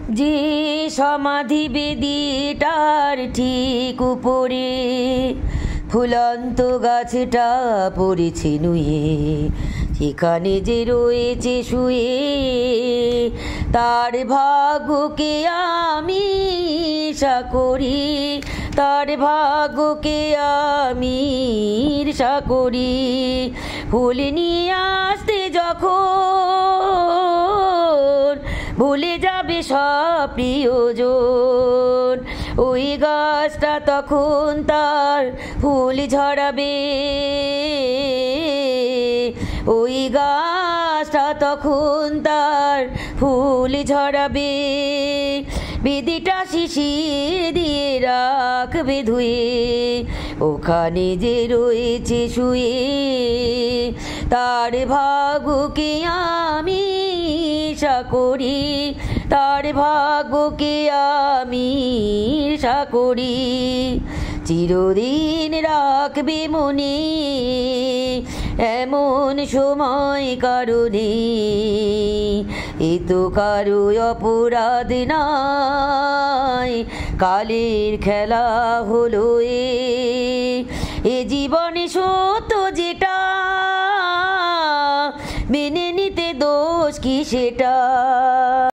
যে সমাধি বেদিটার ঠিক উপরে ফুলন্ত গাছটা পড়েছে নুয়ে, সেখানে যে রয়েছে শুয়ে, তার ভাগ্যকে আমি ঈর্ষা করি, তার ভাগ্যকে আমি ঈর্ষা করি। ফুল নিয়ে আসতে যখন ভুলে যাবে সব প্রিয়জন, ওই গাছটা তখন তার ফুল ঝরাবে, ওই গাছটা তখন তার ফুল ঝরাবে। বেদিটা শিশির দিয়ে রাখবে ধুয়ে, ওখানে যে রয়েছে শুয়ে, তার ভাগ্যকে আমি ঈর্ষা করি, তার ভাগ্যকে আমি ঈর্ষা করি। চিরদিন রাখবে মনে এমন সময় কারণে, এ তো কারো অপরাধ নয়, কালের খেলা হলো এ জীবনে সত্য